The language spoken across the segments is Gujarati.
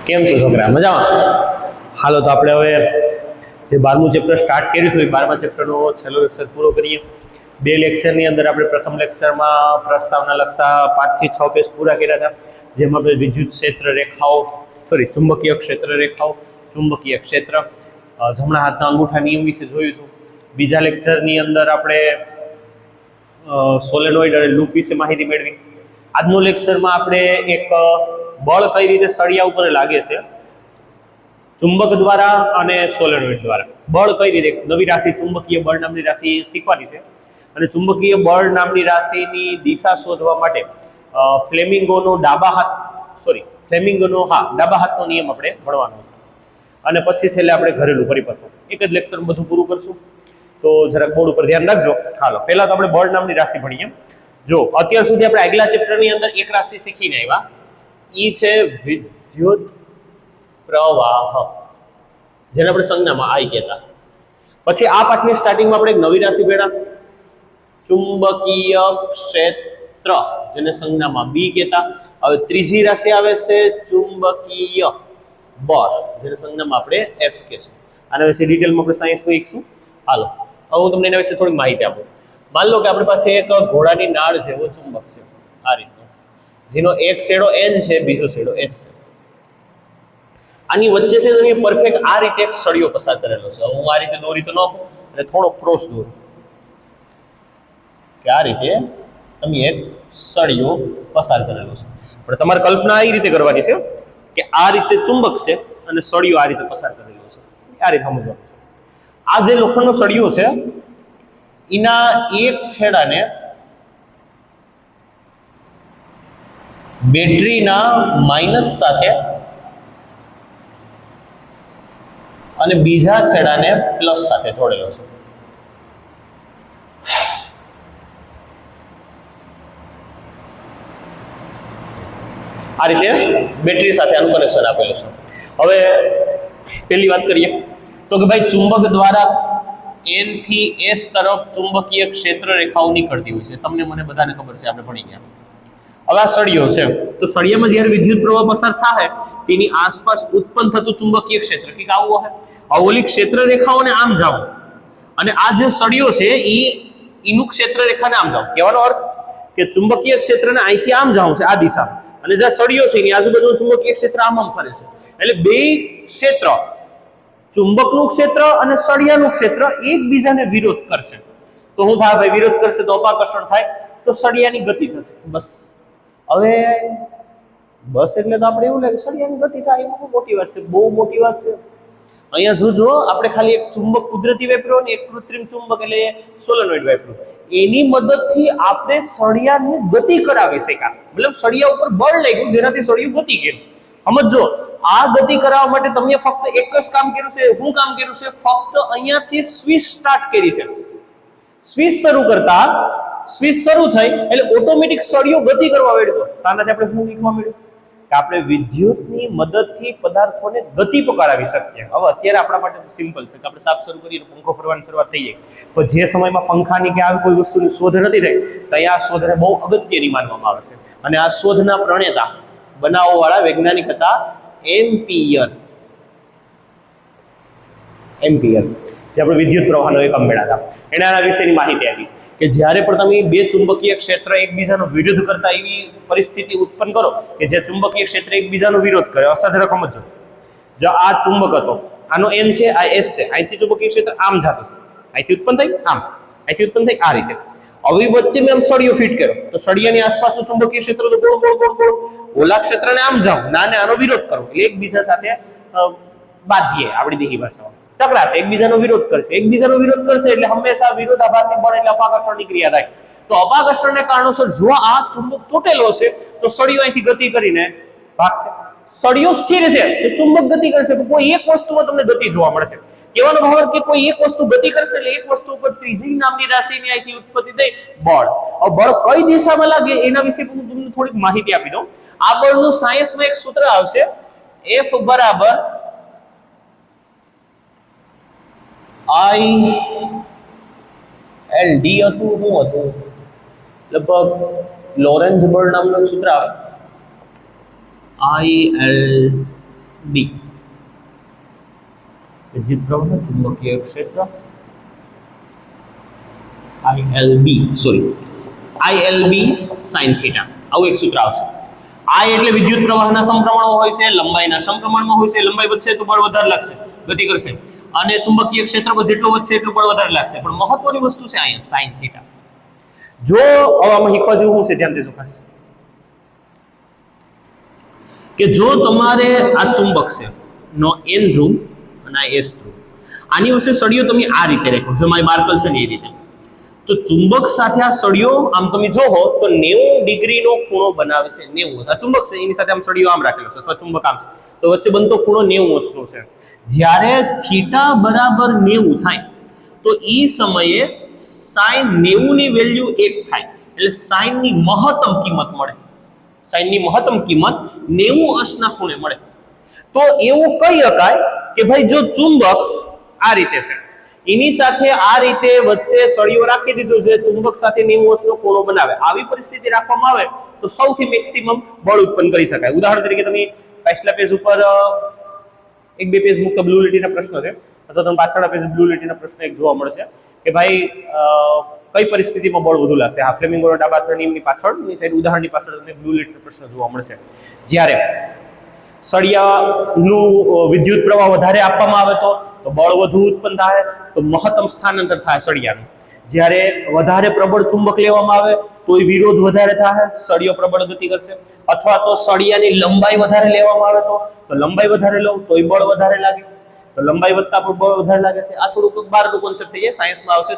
કેમ છો છોકરા? મજામાં? હાલો તો આપણે હવે જે 12મું ચેપ્ટર સ્ટાર્ટ કર્યું હતું એ 12મા ચેપ્ટરનો છેલ્લો લેક્ચર પૂરો કરીએ. બે લેક્ચરની અંદર આપણે પ્રથમ લેક્ચરમાં પ્રસ્તાવના લગતા 5 થી 6 પેજ પૂરા કર્યા હતા, જેમાં આપણે વિદ્યુત ક્ષેત્ર રેખાઓ ચુંબકીય ક્ષેત્ર રેખાઓ, ચુંબકીય ક્ષેત્ર, જમણા હાથના અંગૂઠા નિયમ વિશે જોયું હતું. બીજા લેક્ચરની અંદર આપણે સોલેનોઇડ અને લૂપ વિશે માહિતી મેળવી. આજનો લેક્ચરમાં આપણે એક બળ કઈ રીતે સળિયા ઉપર લાગે છે ચુંબક દ્વારા અને સોલેનોઇડ દ્વારા, બળ કઈ રીતે, નવી રાશિ ચુંબકીય બળ નામની રાશિ શીખવાની છે. અને ચુંબકીય બળ નામની રાશિની દિશા શોધવા માટે ફ્લેમિંગોનો ડાબા હાથનો નિયમ આપણે ભણવાનો છે. અને પછી છેલ્લે આપણે ઘરેલું પરિપથો, એક જ લેક્ચરમાં બધું પૂરું કરશું, તો જરાક બોર્ડ ઉપર ધ્યાન રાખજો. હાલો, પહેલા તો આપણે બળ નામની રાશિ ભણીએ. જો અત્યાર સુધી આપણે આગલા ચેપ્ટરની અંદર એક રાશિ શીખીને આવ્યા, ઈ છે વિદ્યુત પ્રવાહ, જેને આપણે સંજ્ઞામાં આઈ કહેતા. પછી આ પાઠની સ્ટાર્ટિંગમાં આપણે એક નવી રાશિ ભણ્યા, ચુંબકીય ક્ષેત્ર, જેને સંજ્ઞામાં બી કહેતા. હવે ત્રીજી રાશિ આવે છે ચુંબકીય બળ, જેને સંજ્ઞામાં આપણે એફ કહેશું. આના વિશે ડિટેલમાં આપણે સાયન્સમાં શીખશું. હાલો, હવે હું તમને એના વિશે થોડીક માહિતી આપું. માન લો કે આપણી પાસે એક ઘોડાની નાળ જેવો ચુંબક છે, આ રીતનો, જેનો એક છેડો N છે, બીજો છેડો S છે. આની વચ્ચેથી તમે પરફેક્ટ આ રીતે એક સળિયો પસાર કરેલો છે. હું આ રીતે દોરી તો નાખું અને થોડો ક્રોસ દોરું કે આ રીતે તમે એક સળિયો પસાર કરેલો છે. પણ તમારે કલ્પના આ રીતે કરવાની છે કે આ રીતે ચુંબક છે અને સળિયો આ રીતે પસાર કરેલો છે. આ રીતે સમજવાનું છે. આ જે લોખંડનો સળિયો છે એના એક છેડાને બેટરીના માઇનસ સાથે અને બીજા છેડાને પ્લસ સાથે જોડેલો છે. આ રીતે બેટરી સાથે આનું કનેક્શન આપેલું છે. હવે પહેલી વાત કરીએ તો કે ભાઈ ચુંબક દ્વારા N થી S તરફ ચુંબકીય ક્ષેત્ર રેખાઓ નીકળતી હોય છે. તમને મને બધાને ખબર છે, આપણે ભણી ગયા. હવે આ સળિયો છે, તો સળિયામાં જ્યારે વિદ્યુત પ્રવાહ પસાર થાય તેની આસપાસ ઉત્પન્ન થતું ચુંબકીય ક્ષેત્ર કંઈક આવું હશે. ઓલી ક્ષેત્ર રેખાઓને આમ જાઓ અને આ જે સળિયો છે એનું ક્ષેત્ર રેખાને આમ જાઓ. કહેવાનો અર્થ કે ચુંબકીય ક્ષેત્રને અહીંથી આમ જાવ છે આ દિશામાં, અને જે સળિયો છે એની આજુબાજુનું ચુંબકીય ક્ષેત્ર આમ ફરે છે. એટલે બે ક્ષેત્ર, ચુંબકનું ક્ષેત્ર અને સળિયાનું ક્ષેત્ર એકબીજાને વિરોધ કરશે. તો શું થાય ભાઈ? વિરોધ કરશે તો અપાકર્ષણ થાય, તો સળિયાની ગતિ થશે. બસ. હવે બસ એટલે તો આપણે એવું લાગે સળિયાની ગતિ થાય, એ બહુ મોટી વાત છે, બહુ મોટી વાત છે. અહીંયા જોજો, આપણે ખાલી એક ચુંબક કુદરતી વાપર્યો ને એક કૃત્રિમ ચુંબક એટલે સોલેનોઇડ વાપર્યું, એની મદદથી આપણે સળિયાની ગતિ કરાવી શક્યા. મતલબ સળિયા ઉપર બળ લાગ્યું જેનાથી સળિયું ગતિ ગયું. સમજો, આ ગતિ કરાવવા માટે તમે ફક્ત એક જ કામ કર્યું છે. શું કામ કર્યું છે? ફક્ત અહીંયાથી સ્વિચ સ્ટાર્ટ કરી છે. સ્વિચ શરૂ કરતા સ્વિચ શરૂ થઈ એટલે ઓટોમેટિક સળિયો ગતિ કરવા માંડ્યો. આનાથી આપણે શું શીખવા મળ્યું? કે આપણે વિદ્યુતની મદદથી પદાર્થોને ગતિ પકડાવી શકીએ. હવે અત્યારે આપણા માટે સિમ્પલ છે કે આપણે સાફ શરૂ કરીએ તો પંખો ફરવાની શરૂઆત થઈ જાય. પણ જે સમયમાં પંખાની કે આવી કોઈ વસ્તુની શોધ નથી થઈ, ત્યાં આ શોધને બહુ અગત્યની માનવામાં આવે છે. અને આ શોધના પ્રણેતા, બનાવવાવાળા વૈજ્ઞાનિક હતા એમ્પિયર, જે આપણે વિદ્યુત પ્રવાહનો એકમ મેળવ્યા હતા. એણે આના વિશેની માહિતી આપી કે જ્યારે પણ તમે બે ચુંબકીય ક્ષેત્ર એકબીજાનો વિરોધ કરતા એવી પરિસ્થિતિ ઉત્પન્ન કરો કે જે ચુંબકીય ક્ષેત્ર એકબીજાનો વિરોધ કરે. અસાધારણ સમજો, જો આ ચુંબક હતો, આનો N છે, આ S છે, અહીંથી ચુંબકીય ક્ષેત્ર આમ જતું, અહીંથી ઉત્પન્ન થઈ આમ, અહીંથી ઉત્પન્ન થઈ આ રીતે. હવે વચ્ચે મેં આમ સળિયો ફિટ કર્યો, તો સળિયાની આસપાસનું ચુંબકીય ક્ષેત્ર તો ગોળ ગોળ ગોળ ગોળ, ઓલા ક્ષેત્રને આમ જાવ, નાને આનો વિરોધ કરો, એટલે એકબીજા સાથે બાંધીએ, આપણી દેહી ભાષામાં ટકરાશે, એકબીજાનો વિરોધ કરશે. એકબીજાનો વિરોધ કરશે એટલે હંમેશા વિરોધાભાસી બળ એટલે અપાકર્ષણની ક્રિયા થાય. તો અપાકર્ષણને કારણોસર જો આ ચુંબક ચોટેલો છે તો સળિયો અહીંથી ગતિ કરીને ભાગશે. સળિયો સ્થિર છે તો ચુંબક ગતિ કરશે. તો કોઈ એક વસ્તુમાં તમને ગતિ જોવા મળશે. કહેવાનો ભાવ કે કોઈ એક વસ્તુ ગતિ કરશે એટલે એક વસ્તુ ઉપર ત્રીજી નામની રાશિની અહીંથી ઉત્પત્તિ થઈ બળ. હવે બળ કઈ દિશામાં લાગે એના વિશે હું તમને થોડીક માહિતી આપી દઉં. આ બળનું સાયન્સમાં એક સૂત્ર આવશે, F બરાબર IL D હતું, શું હતું, લગભગ લોરેન્ઝ બળ નામનું સૂત્ર આવે, IL બી વિદ્યુત પ્રવાહ ચુંબકીય ક્ષેત્ર ILB sin થીટા આવું એક સૂત્ર આવશે. I એટલે વિદ્યુત પ્રવાહના સમપ્રમાણમાં હોય છે, લંબાઈના સમપ્રમાણમાં હોય છે. લંબાઈ વધશે તો બળ વધારે લાગશે, ગતિ કરશે, અને ચુંબકીય ક્ષેત્રમાં જેટલું વધશે એટલું બળ વધારે લાગશે. પણ મહત્વની વસ્તુ છે અહીંયા sin થીટા. જો આમાં શીખવા જેવું શું છે ધ્યાન દેજો ખાસ, કે જો તમારે આ ચુંબક છે નો N ધ્રુવ અને આ S ધ્રુવ, આની વચ્ચે સળિયો તમે આ રીતે રાખો, જો મારી માર્કલ છે ને એ રીતે, તો ચુંબક સાથે આ સળિયો આમ તમે જોવો તો 90 ડિગ્રીનો ખૂણો બનાવે છે. 90 આ ચુંબક છે એની સાથે આમ સળિયો આમ રાખેલો છે અથવા ચુંબક આમ છે, તો વચ્ચે બનતો ખૂણો 90 અંશનો છે. જ્યારે થીટા બરાબર 90 થાય તો એ સમયે sin 90 ની વેલ્યુ 1 થાય, એટલે sin ની મહત્તમ કિંમત મળે. sin ની મહત્તમ કિંમત 90 અંશના ખૂણે મળે. તો એવું કહી શકાય કે ભાઈ જો ચુંબક આ રીતે છે, એની સાથે આ રીતે વચ્ચે સળિયો રાખી દીધો છે, ચુંબક સાથે 90 અંશનો ખૂણો બનાવે, આવી પરિસ્થિતિ રાખવામાં આવે તો સૌથી મેક્સિમમ બળ ઉત્પન્ન કરી શકાય. ઉદાહરણ તરીકે તમે પાછલા પેજ ઉપર એક બે પેજ મુક્ત બ્લુ લીટીના પ્રશ્ન છે, અથવા તમે પાછળના પેજ બ્લુ લીટીના પ્રશ્ન એક જોવા મળશે કે ભાઈ કઈ પરિસ્થિતિમાં બળ વધુ લાગશે. આ ફ્લેમિંગોના ડાબા હાથના નિયમની પાછળની સાઈડ ઉદાહરણની પાછળ તમને બ્લુ લીટીનો પ્રશ્ન જોવા મળશે. જ્યારે સળિયાનું વિદ્યુત પ્રવાહ વધારે આપવામાં આવે તો બળ વધુ ઉત્પન્ન થાય, તો મહત્તમ સ્થાનાંતર થાય સળિયાનું. જ્યારે વધારે પ્રબળ ચુંબક લેવામાં આવે તો વિરોધ વધારે થાય, સળિયો પ્રબળ ગતિ કરશે. અથવા તો સળિયાની લંબાઈ વધારે લેવામાં આવે તો લંબાઈ વધારે લો તોય બળ વધારે લાગે, તો લંબાઈ વધતા પણ બળ વધારે લાગે છે. આ થોડુંક 12નું કોન્સેપ્ટ થઈ જાય, સાયન્સમાં આવશે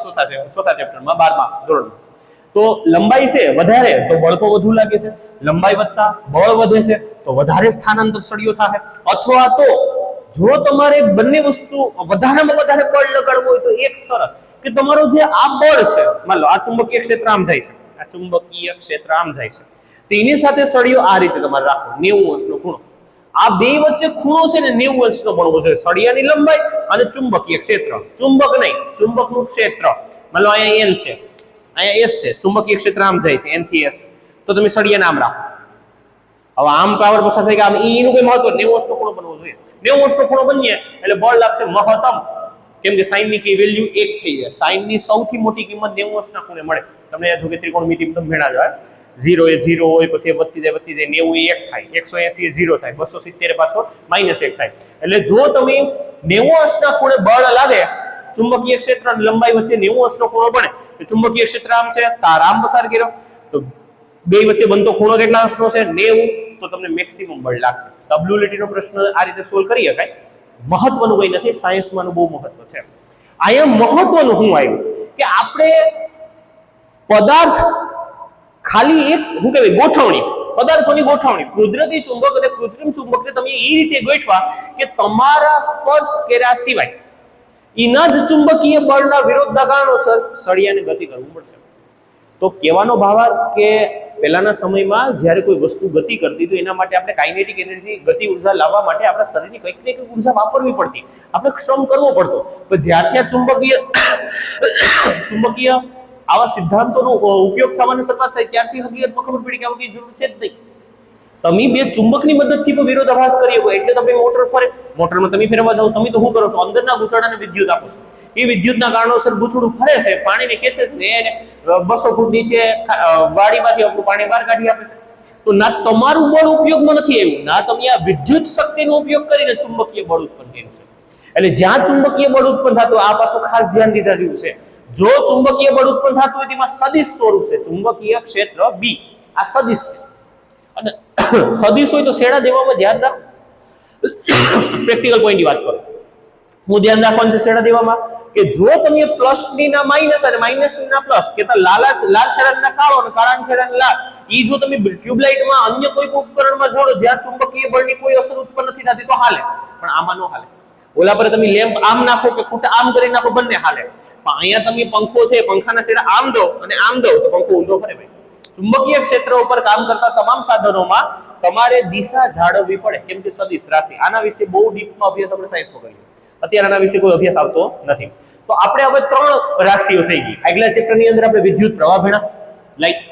ચોથા ચેપ્ટરમાં 12મા ધોરણમાં. તો લંબાઈ છે વધારે તો બળ તો વધુ લાગે છે, લંબાઈ વધતા બળ વધે છે તો વધારે સ્થાનાંતર સળિયો થાય. અથવા તો જો તમારે બંને વસ્તુ વધારેમાં વધારે બળ લગાડવું હોય તો એક શરત કે તમારો જે આ બળ છે, માન લો આ ચુંબકીય ક્ષેત્ર આમ જાય છે, આ ચુંબકીય ક્ષેત્ર આમ જાય છે, તો એની સાથે સળિયો આ રીતે તમારે રાખો 90 અંશનો ખૂણો. આ બે વચ્ચે ખૂણો છે ને 90 અંશનો બનવો જોઈએ, સળિયાની લંબાઈ અને ચુંબકીય ક્ષેત્ર. ચુંબક નહીં, ચુંબકનું ક્ષેત્ર. માન લો અહીંયા N છે, અહીંયા S છે, ચુંબકીય ક્ષેત્ર આમ જાય છે N થી S, તો તમે સળિયાને આમ રાખો. હવે આમ પાવર પસાર થાય કે આમ એનું કોઈ મહત્વ 90 અંશનો ખૂણો બનવો જોઈએ. 90 અંશનો ખૂણો બનીએ એટલે બળ લાગશે મહત્તમ, કેમ કે sin ની વેલ્યુ 1 થઈ જાય. sin ની સૌથી મોટી કિંમત 90 અંશના ખૂણે મળે. તમને જો કે ત્રિકોણમિતિ તમે ભેણા જાય, 0 એ 0 હોય, પછી વધતી જાય 90 એ 1 થાય, 180 એ 0 થાય, 270 એ પાછો -1 થાય. એટલે જો તમે 90 અંશના ખૂણે બળ લાગે, ચુંબકીય ક્ષેત્ર અને લંબાઈ વચ્ચે 90 અંશનો ખૂણો બને, તો ચુંબકીય ક્ષેત્ર આમ છે, તાર આમ પસાર કર્યો, તો બે વચ્ચે બનતો ખૂણો કેટલા અંશનો છે 90, તો તમને મેક્સિમમ બળ લાગશે. ડબ્લ્યુલીટી નો પ્રશ્ન આ રીતે સોલ્વ કરી શકાય. મહત્વનું કંઈ નથી, સાયન્સમાંનું બહુ મહત્વ છે. અહીંયા મહત્વનું શું આવ્યું કે આપણે પદાર્થ ખાલી એક શું કહેવાય ગોઠવણી, પદાર્થોની ગોઠવણી, કુદરતી ચુંબક અને કૃત્રિમ ચુંબકને તમે એ રીતે ગોઠવા કે તમારા સ્પર્શ કર્યા સિવાય એના જ ચુંબકીય બળના વિરોધના કારણોસર સળિયાને ગતિ કરવું પડશે. તો કહેવાનો ભાવાર્થ કે પહેલાના સમયમાં જ્યારે કોઈ વસ્તુ ગતિ કરતી તો એના માટે આપણે કાઇનેટિક એનર્જી, ગતિ ઉર્જા લાવવા માટે આપણા શરીરની કંઈક ને કંઈક ઉર્જા વાપરવી પડતી, આપણે શ્રમ કરવો પડતો. પણ જ્યારથી આ ચુંબકીય આવા સિદ્ધાંતોનો ઉપયોગ થવાની શરૂઆત થઈ ત્યારથી હકીકતમાં ખબર પડી કે આવું કંઈ જરૂર છે જ નહીં. તમે બે ચુંબકની મદદથી પણ વિરોધાભાસ કરી શકો. એટલે તમે મોટર ફરે, મોટરમાં તમે ફેરવા જાઓ, તમે તો શું કરો છો, અંદરના ગૂંચળાને વિદ્યુત આપો છો. એ વિદ્યુતના કારણોસર ગૂંચળું ફરે છે, પાણીને ખેંચે છે, એને 200 ફૂટ નીચે વાડીમાંથી આપણું પાણી બહાર કાઢી આપે છે. તો ના તમારું બળ ઉપયોગમાં નથી આવ્યું, ના તમે આ વિદ્યુત શક્તિનો ઉપયોગ કરીને ચુંબકીય બળ ઉત્પન્ન કર્યું છે. એટલે જ્યાં ચુંબકીય બળ ઉત્પન્ન થતું, આ પાછું ખાસ ધ્યાન દીધા જેવું છે. જો ચુંબકીય બળ ઉત્પન્ન થતું હોય તેમાં સદિશ સ્વરૂપ છે, ચુંબકીય ક્ષેત્ર B આ સદિશ છે. અને સદિશ હોય તો શેડા દેવામાં ધ્યાન રાખો. પ્રેક્ટિકલ પોઈન્ટની વાત કરું, હું ધ્યાન રાખવાનું છે શેડા દેવામાં કે જો તમે પ્લસ ની ના માઇનસ અને માઇનસ ની ના પ્લસ કે લાલ શેડાના કાળો અને કાળા શેડાના લાલ, ઈ જો તમે ટ્યુબલાઇટમાં અન્ય કોઈ ઉપકરણમાં જોડો જ્યાં ચુંબકીય બળની કોઈ અસર ઉત્પન્ન નથી થતી તો હાલે, પણ આમાં નો હાલે. ઓલા પર તમે લેમ્પ આમ નાખો કે ખૂટા આમ કરી નાખો, બંને હાલે. પણ અહીંયા તમે પંખો છે, પંખાના શેડા આમ દો અને આમ દો તો પંખો ઊંધો ફરે. ભાઈ ચુંબકીય ક્ષેત્ર ઉપર કામ કરતા તમામ સાધનોમાં તમારે દિશા જાળવવી પડે, કેમ કે સદિશ રાશિ. આના વિશે બહુ ડીપમાં અભ્યાસ આપણે સાયન્સમાં કરીએ, અત્યારે આના વિશે કોઈ અભ્યાસ આવતો નથી. તો આપણે હવે 3 રાશિઓ થઈ ગઈ. આગલા ચેપ્ટરની અંદર આપણે વિદ્યુત પ્રવાહ ભણ્યા, લાઈટ.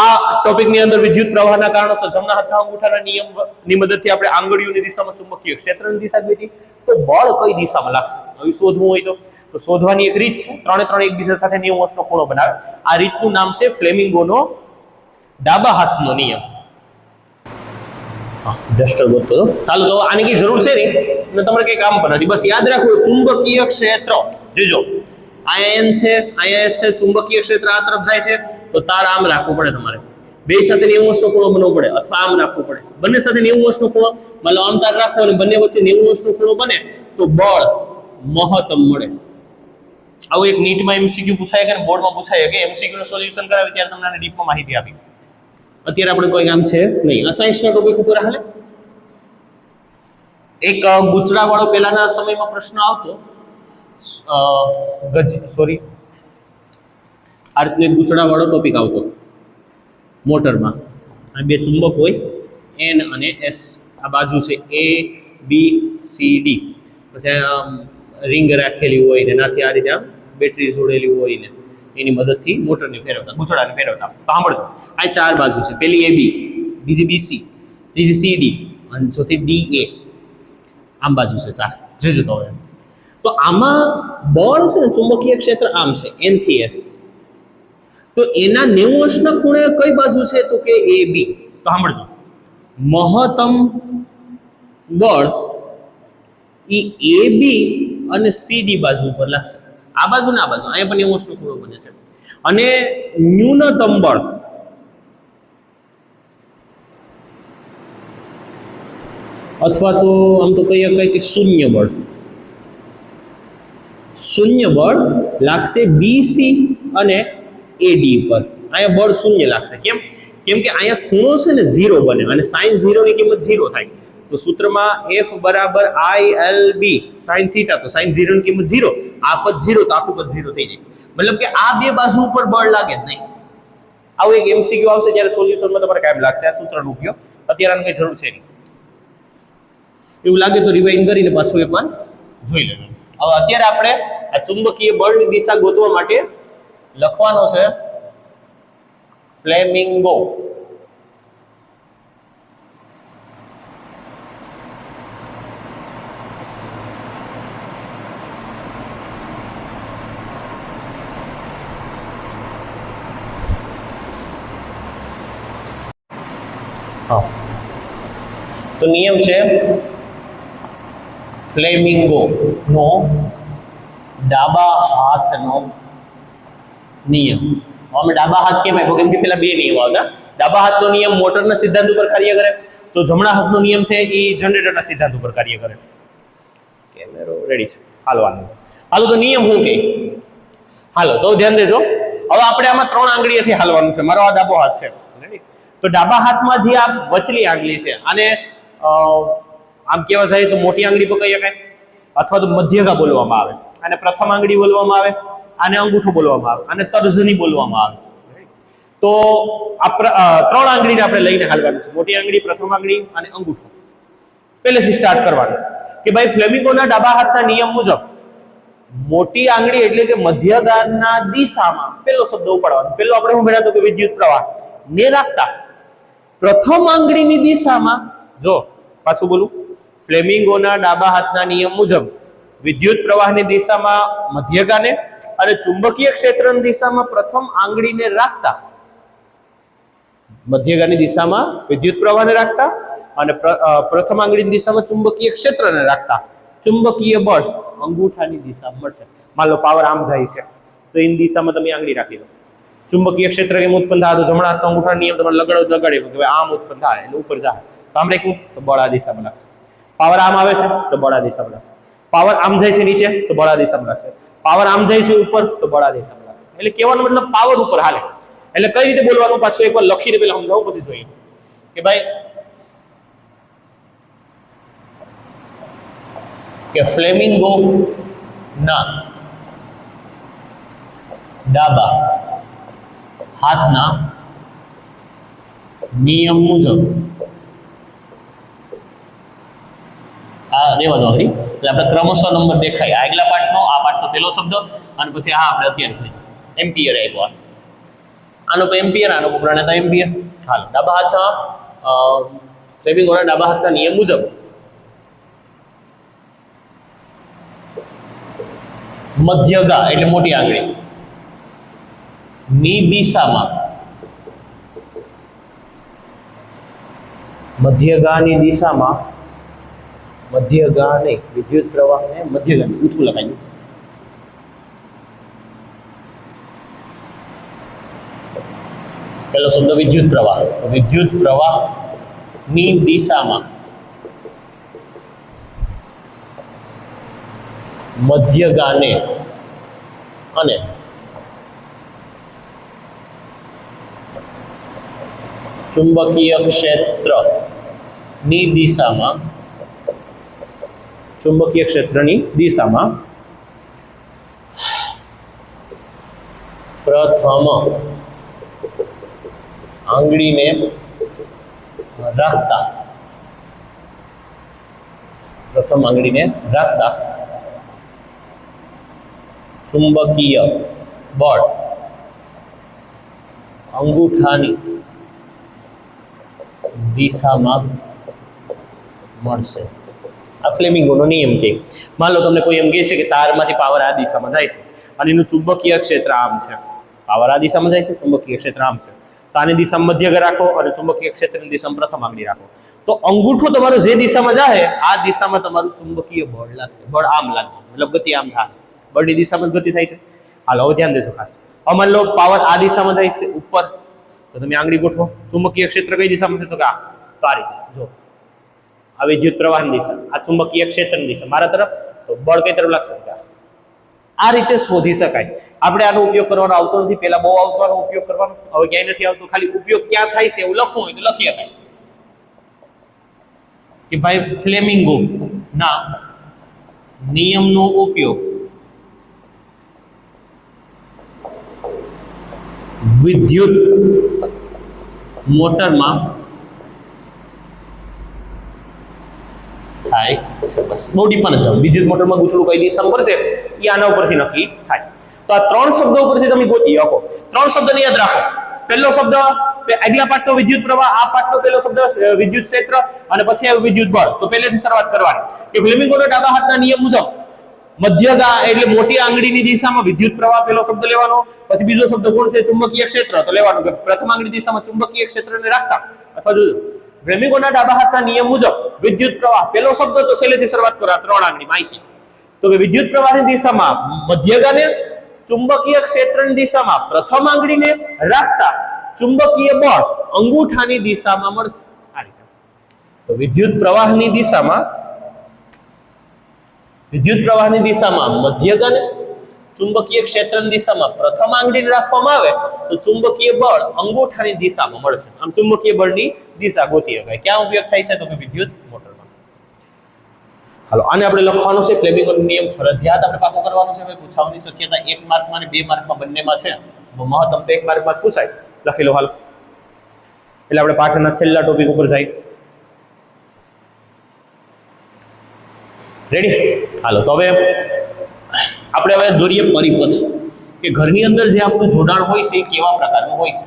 આ ટોપિકની અંદર વિદ્યુત પ્રવાહના કારણોસર જમણા હાથના અંગૂઠાના નિયમની મદદથી આપણે આંગળીઓની દિશામાં ચુંબકીય ક્ષેત્રની દિશા જોઈતી, તો બળ કઈ દિશામાં લાગશે હવે શોધવું હોય તો શોધવાની એક રીત છે, ત્રણે ત્રણ એકબીજા સાથે 90 અંશનો ખૂણો બનાવે. આ રીતનું નામ છે ફ્લેમિંગોનો ડાબા હાથનો નિયમ. ડસ્ટર ગોતતો હતો. ચાલો તો આની કઈ જરૂર છે નહીં અને તમારે કઈ કામ પણ નથી, બસ યાદ રાખવું ચુંબકીય ક્ષેત્ર જોજો આયન છે, અહીંયા એસ છે, ચુંબકીય ક્ષેત્ર આ તરફ જાય છે તો તાર આમ રાખવું પડે, તમારે બે સાથે 90 અંશનો ખૂણો બનવો પડે અથવા આમ રાખવું પડે. બંને સાથે 90 અંશનો ખૂણો, મતલબ આમ તાર રાખો અને બંને વચ્ચે 90 અંશનો ખૂણો બને તો બળ મહત્તમ મળે. આવું એક નીટમાં એમસીક્યુ પૂછાય કે બોર્ડમાં પૂછાય કે એમસીક્યુ નું સોલ્યુશન કરાવે ત્યારે તમને આને ડીપમાં માહિતી આપી. અત્યારે આપણે કોઈ કામ છે નહીં, આ સાયન્સના ટોપિક ઉપર હાલે. એક ગુચડાવાળો પહેલાના સમયમાં પ્રશ્ન આવતો, આ રીતનો એક ગુચડાવાળો ટોપિક આવતો મોટરમાં. આ બે ચુંબક હોય એન અને એસ, આ બાજુ છે એ બી સી ડી, પછી રિંગ રાખેલી હોય ને એનાથી આ રીતે આમ બેટરી જોડેલી હોય ને એની મદદથી મોટરને ફેરવતા, ગુચડાને ફેરવતા. તો સાંભળજો, આ ચાર બાજુ છે, પેલી એ બી, બીજી બી સી, ત્રીજી સી ડી અને ચોથી ડી એ, આમ બાજુ છે ચાર. જોજો તો હવે તો આમાં બળ છે ને ચુંબકીય ક્ષેત્ર આમ છે એન થી એસ, તો એના 90 અંશના ખૂણે કઈ બાજુ છે તો કે એ બી. તો સાંભળજો, મહત્તમ બળ ઈ એ બી અને સી ડી બાજુ ઉપર લાગશે. આ બાજુ ને આ બાજુ અહીંયા પણ 90 અંશનો ખૂણો બને છે. અને ન્યૂનતમ બળ અથવા તો આમ તો કહીએ કે શૂન્ય બળ લાગશે બીસી અને એડી પર. અહીંયા બળ શૂન્ય લાગશે. કેમ? કેમ કે અહીંયા ખૂણો છે ને 0 બને અને sin 0 ની કિંમત 0 થાય. તો સૂત્રમાં F બરાબર ILB sin થીટા, તો sin 0 ની કિંમત 0, આ પદ 0 તો આખું પદ 0 થઈ જાય. મતલબ કે આ બે બાજુ ઉપર બળ લાગે જ નહીં. આવું એક MCQ આવશે જ્યારે સોલ્યુશનમાં તમારે કાયમ લાગશે આ સૂત્રનો ઉપયોગ. અત્યારે આની કઈ જરૂર છે નહીં. એવું લાગે તો રિવાઇન્ડ કરીને પાછું એકવાર જોઈ લેજો. હવે અત્યારે આપણે આ ચુંબકીય બળની દિશા ગોતવા માટે લખવાનો છે ફ્લેમિંગો. તો નિયમ છે ફ્લેમિંગો નો ડાબા હાથનો નિયમ. અમે ડાબા હાથ કેમ આપ્યો? કેમ કે પેલા બે નિયમ આવતા. ડાબા હાથનો નિયમ મોટરના સિદ્ધાંત ઉપર કાર્ય કરે, તો જમણા હાથનો નિયમ છે એ જનરેટરના સિદ્ધાંત ઉપર કાર્ય કરે. કેમેરો રેડી છે, હાલવાનું. હાલો તો નિયમ શું કે? હાલો તો ધ્યાન દેજો. હવે આપણે આમાં 3 આંગળીએથી હાલવાનું છે. મારો આ ડાબો હાથ છે, તો ડાબા હાથમાં જે આ વચલી આંગળી છે આને આમ કેવા જાય તો મોટી આંગળી પર કહી શકાય અથવા તો મધ્યગા બોલવામાં આવે, અને પ્રથમ આંગળી બોલવામાં આવે, આને અંગૂઠો બોલવામાં આવે, અને તર્જની બોલવામાં આવે. તો આ 3 આંગળીને આપણે લઈને હાલવાનું છે, મોટી આંગળી, પ્રથમ આંગળી અને અંગૂઠો. પહેલેથી સ્ટાર્ટ કરવાનું કે ભાઈ ફ્લેમિંગોના ડાબા હાથના નિયમ મુજબ મોટી આંગળી એટલે કે મધ્યગાના દિશામાં પહેલો શબ્દ ઉપાડવાનો. પહેલો આપણે શું ભણ્યા તો કે વિદ્યુત પ્રવાહ ને રાખતા પ્રથમ આંગળીની દિશામાં, જો પાછું બોલું, ફ્લેમિંગોના ડાબા હાથના નિયમ મુજબ વિદ્યુત પ્રવાહની દિશામાં મધ્યગાને અને ચુંબકીય ક્ષેત્રની દિશામાં પ્રથમ આંગળીને રાખતા, મધ્યગાની દિશામાં વિદ્યુત પ્રવાહને રાખતા અને પ્રથમ આંગળીની દિશામાં ચુંબકીય ક્ષેત્રને રાખતા ચુંબકીય બળ અંગૂઠાની દિશામાં મળશે. માન લો પાવર આમ જાય છે તો એની દિશામાં તમે આંગળી રાખી દો. ચુંબકીય ક્ષેત્ર કેમ ઉત્પન્ન થાય? તો જમણા હાથનો અંગૂઠાનો નિયમ તમારે લગાડી કે આમ ઉત્પન્ન થાય એટલે ઉપર જાય તો આમ રાખ્યું તો બળ આ દિશામાં લાગશે. પાવર આમ આવે છે તો બળ આ દિશામાં લાગશે. પાવર આમ જાય છે નીચે તો બળ આ દિશામાં લાગશે. પાવર આમ જાય છે ઉપર તો બળ આ દિશામાં લાગશે. એટલે કહેવાનો મતલબ પાવર ઉપર હાલે. એટલે કઈ રીતે બોલવાનું પાછું એકવાર લખીને પેલા સમજાવું પછી જોઈએ કે ભાઈ કે ફ્લેમિંગો ના ડાબા હાથના નિયમ મુજબ આ રેવા દો એટલે આપણે ક્રમશઃ નંબર દેખાય. આગલા પાર્ટનો, આ પાર્ટનો પહેલો શબ્દ અને પછી આ આપણે અત્યારે જોઈએ એમ્પિયર આવ્યો. આનો એમ્પિયર, આનો પ્રણેતા એમ્પિયર. હાલો, ડાબા હાથના ફ્લેમિંગોના ડાબા હાથના નિયમ મુજબ મધ્યગા એટલે મોટી આંગળી ની દિશામાં, મધ્યગાની દિશામાં, મધ્યગા નહીં, વિદ્યુત પ્રવાહને મધ્યગાની ઊંચું લખાયું. પહેલો શબ્દ વિદ્યુત પ્રવાહ. વિદ્યુત પ્રવાહ ની દિશામાં મધ્યગાને અને ચુંબકીય ક્ષેત્ર ની દિશામાં, ચુંબકીય ક્ષેત્રની દિશામાં પ્રથમ આંગળીને રાખતા, પ્રથમ આંગળીને રાખતા ચુંબકીય બળ અંગૂઠાની દિશામાં મળશે. આ ફ્લેમિંગોનો નિયમ કે માન લો તમને કોઈ એમ કહે છે કે તારમાંથી પાવર આ દિશામાં જાય છે અને એનું ચુંબકીય ક્ષેત્ર આમ છે, પાવર આ દિશામાં જાય છે, ચુંબકીય ક્ષેત્ર આમ છે, તો આની દિશામાં મધ્યગ રાખો અને ચુંબકીય ક્ષેત્રની દિશામાં પ્રથમ આંગળી રાખો, તો અંગૂઠો તમારો જે દિશામાં જાય આ દિશામાં તમારું ચુંબકીય બળ લાગશે. બળ આમ લાગે, મતલબ ગતિ આમ થાય, બળની દિશામાં જ ગતિ થાય છે. હાલો, હવે ધ્યાન દેજો ખાસ. હવે માન લો પાવર આ દિશામાં જાય છે ઉપર, તો તમે આંગળી ગોઠવો. ચુંબકીય ક્ષેત્ર કઈ દિશામાં છે? તો કે આ રીતે જો, આ વિદ્યુત પ્રવાહની દિશા, આ ચુંબકીય ક્ષેત્રની દિશા મારા તરફ, તો બળ કઈ તરફ લાગશે? આ રીતે શોધી શકાય. આપણે આનો ઉપયોગ કરવાનો આવતો નથી, પહેલા બહુ આવતો ઉપયોગ કરવાનો, હવે ક્યાંય નથી આવતો. ખાલી ઉપયોગ ક્યાં થાય છે એવું લખવું હોય તો લખી શકાય કે ભાઈ ફ્લેમિંગો ના નિયમનો ઉપયોગ વિદ્યુત મોટરમાં થાય છે. બસ બહુ ડીપમાં ન જાવ. વિદ્યુત મોટરમાં ગૂંચળું કઈ દિશામાં પડશે એ આના ઉપરથી નક્કી થાય. તો આ ત્રણ શબ્દો ઉપરથી તમે ગોતી શકો. ત્રણ શબ્દને યાદ રાખો. પહેલો શબ્દ આગલા પાઠનો વિદ્યુત પ્રવાહ, આ પાઠનો પહેલો શબ્દ વિદ્યુત ક્ષેત્ર અને પછી આવે વિદ્યુત બળ. તો પહેલેથી શરૂઆત કરવાની કે ફ્લેમિંગોના ડાબા હાથના નિયમ મુજબ મધ્યગા એટલે મોટી આંગળીની દિશામાં વિદ્યુત પ્રવાહ પહેલો શબ્દ લેવાનો, પછી બીજો શબ્દ કોણ છે? ચુંબકીય ક્ષેત્ર. તો લેવાનું કે પ્રથમ આંગળી દિશામાં ચુંબકીય ક્ષેત્રને રાખતા, અથવા જો ફ્લેમિંગોના ડાબા હાથના નિયમ મુજબ વિદ્યુત પ્રવાહ પહેલો શબ્દ તો છેલ્લેથી શરૂઆત કરો, ત્રણ આંગળી માહિતી. તો કે વિદ્યુત પ્રવાહની દિશામાં મધ્યગાને, ચુંબકીય ક્ષેત્રની દિશામાં પ્રથમ આંગળીને રાખતા ચુંબકીય બળ અંગૂઠાની દિશામાં મળશે. આ રીતે તો વિદ્યુત પ્રવાહની દિશામાં મધ્યગાને, ચુંબકીય ક્ષેત્રની દિશામાં પ્રથમ આંગળીને રાખવામાં આવે તો ચુંબકીય બળ અંગૂઠાની દિશામાં મળશે. આમ ચુંબકીય બળની દિશા ગોતી શકાય. ક્યાં ઉપયોગ થાય છે? તો કે વિદ્યુત મોટરમાં. હાલો, આને આપણે લખવાનું છે. ફ્લેમિંગોનો નિયમ ફરજિયાત આપણે પાકો કરવાનો છે. ભાઈ પૂછવાની શક્યતા 1 માર્કમાં અને 2 માર્કમાં બંનેમાં છે. મહત્તમ તો 1 માર્કમાં જ પૂછાય. લખી લો હાલ. એટલે આપણે પાઠના છેલ્લા ટોપિક ઉપર જઈએ. રેડી? હાલો, તો હવે આપણે દોરીએ પરિપથ કે ઘરની અંદર જે આપણું જોડાણ હોય છે એ કેવા પ્રકારનું હોય છે.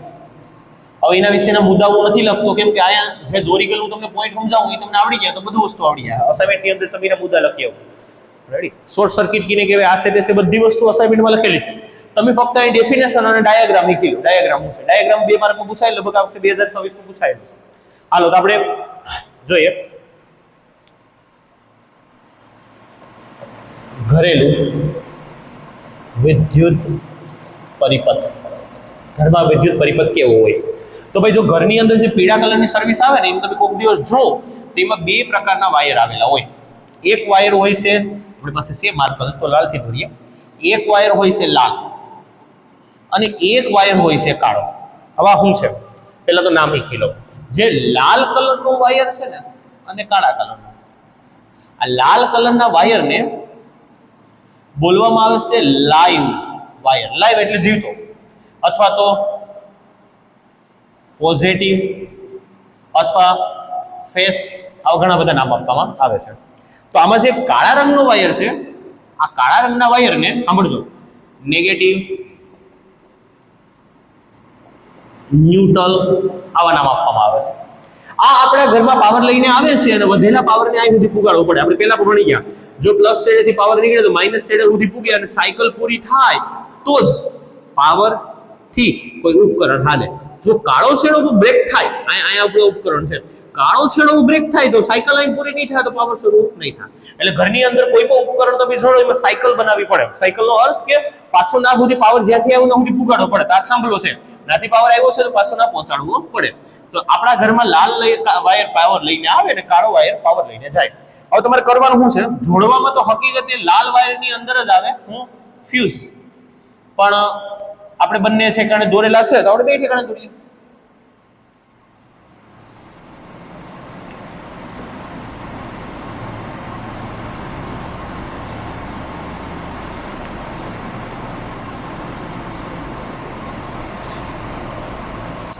હવે એના વિશેના મુદ્દાઓ નથી લખતો, કેમ કે અહીંયા જે દોરી ગયેલું તમને પોઈન્ટ સમજાવું એ તમને આવડી ગયા તો બધું વસ્તુ આવડી જાય. અસાઇનમેન્ટની અંદર તમે એના મુદ્દા લખી આવો. રેડી? શોર્ટ સર્કિટ કીને કહેવાય. આ છે તે બધી વસ્તુ અસાઇનમેન્ટમાં લખેલી છે. તમે ફક્ત અહીં ડેફિનેશન અને ડાયાગ્રામ લખી લો. ડાયાગ્રામ શું છે? ડાયાગ્રામ 2 માર્કમાં પૂછાય, લગભગ આ વખતે 2026માં પૂછાયેલું છે. હાલો, તો આપણે જોઈએ ઘરેલું વિદ્યુત પરિપથ. ઘરમાં વિદ્યુત પરિપથ કેવો હોય? તો ભાઈ જો ઘરની અંદર જે પીળા કલરની સર્વિસ આવે ને, એમ તમે કોઈક દિવસ જો તો એમાં 2 પ્રકારના વાયર આવેલા હોય. એક વાયર હોય છે આપણી પાસે છે માર્કર, તો લાલથી દોરીએ. એક વાયર હોય છે લાલ અને એક વાયર હોય છે કાળો. હવે શું છે? પહેલા તો નામ લખી લો. જે લાલ કલરનો વાયર છે ને અને કાળા કલરનો, આ લાલ કલરના વાયરને બોલવામાં આવે છે લાઈવ વાયર. લાઈવ એટલે જીવતો, અથવા તો પોઝિટિવ અથવા ફેસ, આવા ઘણા બધા નામ આપવામાં આવે છે. તો આમાં જે કાળા રંગનો વાયર છે, આ કાળા રંગના વાયરને સાંભળજો, નેગેટિવ ન્યુટ્રલ આવા નામ આપવામાં આવે છે. આ આપણા ઘરમાં પાવર લઈને આવે છે અને વધેલા પાવરને અહીં સુધી પુગાડવો પડે. આપણે પહેલા ભણી ગયા, જો પ્લસ છેડેથી પાવર નીકળે તો માઇનસ છેડે સુધી પૂગે અને સાયકલ પૂરી થાય તો જ પાવર થી કોઈ ઉપકરણ હાલે. જો કાળો છેડો બ્રેક થાય, અહીંયા આપણે ઉપકરણ છે, કાળો છેડો બ્રેક થાય તો સાયકલ અહીં પૂરી નહીં થાય તો પાવર શરૂ નહીં થાય. એટલે ઘરની અંદર કોઈ પણ ઉપકરણ તમે જોડો એમાં સાયકલ બનાવવી પડે. સાયકલનો અર્થ કે પાછો ના સુધી પાવર જ્યાંથી આવ્યો ના સુધી પુગાડવો પડે. આ થાંભલો છે, નાથી પાવર આવ્યો છે તો પાછો ના પહોંચાડવો પડે. તો આપણા ઘરમાં લાલ વાયર પાવર લઈને આવે ને કાળો વાયર પાવર લઈને જાય. હવે તમારે કરવાનું શું છે, જોડવામાં તો હકીકતે લાલ વાયરની અંદર જ આવે ફ્યુઝ, પણ આપણે બંને ઠેકાણે દોરેલા છે તો આપણે બે ઠેકાણે દોરીએ.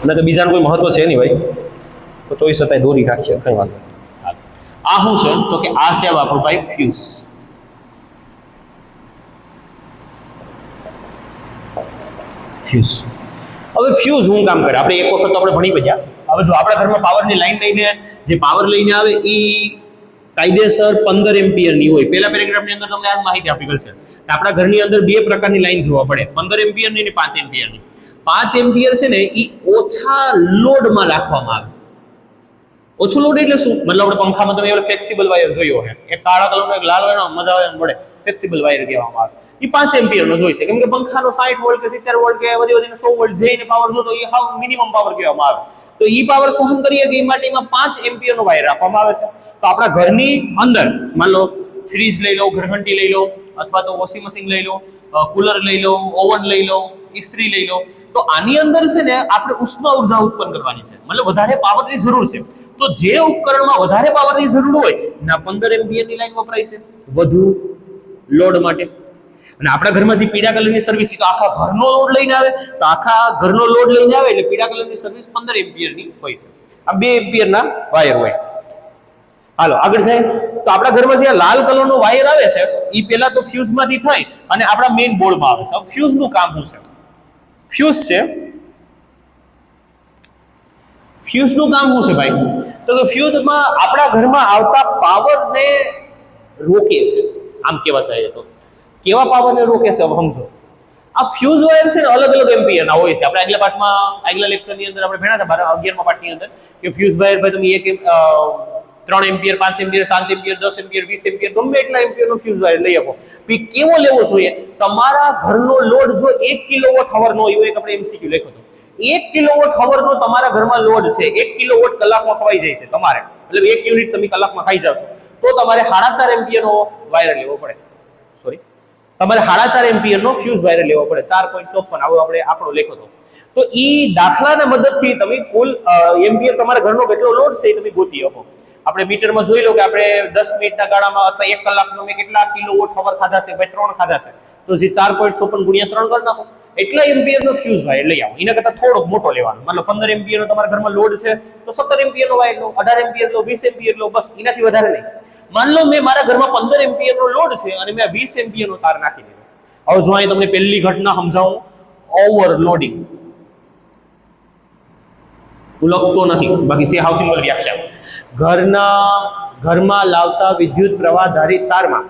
અને તો બીજાનું કોઈ મહત્વ છે નહીં ભાઈ, તો તોય છતાંય દોરી રાખીએ, કઈ વાંધો નહીં. આ શું છે તો કે આ છે આપણું ભાઈ ફ્યુઝ. ફ્યુઝ હવે ફ્યુઝ શું કામ કરે આપણે એક વખત તો આપણે ભણી ગયા. હવે જો આપણા ઘરમાં પાવરની લાઈન લઈને જે પાવર લઈને આવે એ કાયદેસર 15 એમ્પિયરની હોય. પહેલા પેરેગ્રાફની અંદર તમને આ માહિતી આપેલ છે. આપણા ઘરની અંદર બે પ્રકારની લાઈન જોવા પડે, 15 એમ્પિયરની અને 5 એમ્પિયરની. 5 એમ્પિયર છે ને એ ઓછા લોડમાં રાખવામાં આવે. ઓછું લોડ એટલે શું, મતલબ આપણે પંખામાં તમે ફ્લેક્સિબલ વાયર જોયો છે, એક કાળા કલરનો એક લાલ વાયર મજા આવે એમ મળે, ફ્લેક્સિબલ વાયર કહેવામાં આવે. એ 5 એમ્પિયરનો જોઈ છે, કેમ કે પંખાનો 60 વોલ્ટ કે 70 વોલ્ટ કે વધીને 100 વોલ્ટ જઈને પાવર જોતો એ હાવ મિનિમમ પાવર કહેવામાં આવે. તો એ પાવર સહન કરીએ કે એ માટે એમાં 5 એમ્પિયરનો વાયર રાખવામાં આવે છે. તો આપણા ઘરની અંદર માન લો ફ્રીજ લઈ લો, ઘરઘંટી લઈ લો, અથવા તો વોશિંગ મશીન લઈ લો, કુલર લઈ લો, ઓવન લઈ લો, ઇસ્ત્રી લઈ લો, તો આની અંદર છે ને આપણે ઉષ્મા ઉર્જા ઉત્પન્ન કરવાની છે, મતલબ વધારે પાવરની જરૂર છે. તો જે ઉપકરણમાં વધારે પાવરની જરૂર હોય ના 15 એમ્પિયરની લાઈન વપરાય છે વધુ લોડ માટે. અને આપણા ઘરમાં જે પીળા કલરની સર્વિસ તો આખા ઘરનો લોડ લઈને આવે, તો આખા ઘરનો લોડ લઈને આવે એટલે પીળા કલરની સર્વિસ 15 એમ્પિયરની હોય છે. આ 2 એમ્પિયરના વાયર હોય. હાલો આગળ જાય તો આપણા ઘરમાં જે લાલ કલરનો વાયર આવે છે એ પહેલા તો ફ્યુઝમાંથી થઈ અને આપણા મેઇન બોર્ડમાં આવે છે. હવે ફ્યુઝનું કામ શું છે? ફ્યુઝ છે, ફ્યુઝનું કામ શું છે ભાઈ? તો કે ફ્યુઝમાં આપણા ઘરમાં આવતા પાવરને રોકે છે. આમ કેવા જાય તો કેવા પાવરને રોકે છે સમજો. આ ફ્યુઝ વાયર છે ને અલગ અલગ એમ્પિયરના હોય છે. આપણે આગલા પાઠમાં આગલા લેક્ચરની અંદર આપણે ભણ્યા હતા 11મા પાઠની અંદર કે ફ્યુઝ વાયર ભાઈ તમે 3 ampere, 5 ampere, 7 ampere, 10 ampere, 20 ampere ગમે એટલા એમ્પિયરનો ફ્યુઝ વાયર લઈ આપો. પછી કેવો લેવો જોઈએ? તમારા ઘરનો લોડ જો 1 કિલોવોટ અવરનો હોય, એક આપણે એમસીક્યુ લખ્યો હતો, 1 કિલોવોટ અવરનો તમારા ઘરમાં લોડ છે, 1 કિલોવોટ કલાકમાં ખવાઈ જાય છે તમારે, મતલબ 1 યુનિટ તમે કલાકમાં ખાઈ જાવ છો, તો તમારે 4.5 એમ્પિયરનો વાયર લેવો પડે. સોરી, તમારે 4.5 એમ્પિયરનો ફ્યુઝ વાયર લેવો પડે. 4.54 આવો આપણે આંકડો લખ્યો હતો. તો ઈ દાખલાના મદદથી તમે કુલ એમ્પિયર તમારા ઘરનો કેટલો લોડ છે એ તમે ગોતી શકો. આપણે મીટરમાં જોઈ લો કે આપણે 10 મિનિટના ગાળામાં અથવા 1 કલાકનો મેં કેટલા કિલોવોટ અવર ખાધા છે ભાઈ? 3 ખાધા છે. તો જે 4.54 ગુણ્યા 3 કરી નાખો, એટલા એમ્પિયરનો ફ્યુઝ વાયર લઈ આવો. એના કરતા થોડોક મોટો લેવાનો, મતલબ 15 એમ્પિયરનો તમારા ઘરમાં લોડ છે તો 17 એમ્પિયરનો વાયર લો, 18 એમ્પિયર લો, 20 એમ્પિયર લો, બસ એનાથી વધારે નહીં. માન લો મેં મારા ઘરમાં 15 એમ્પિયરનો લોડ છે અને મેં 20 એમ્પિયરનો તાર નાખી દીધો. હવે જો અહીં તમને પહેલી ઘટના સમજાવું, ઓવરલોડિંગ. હું લખતો નથી, બાકી છે હાઉસિંગ વ્યાખ્યા. ઘરમાં લાવતા વિદ્યુત પ્રવાહ ધારિત તારમાં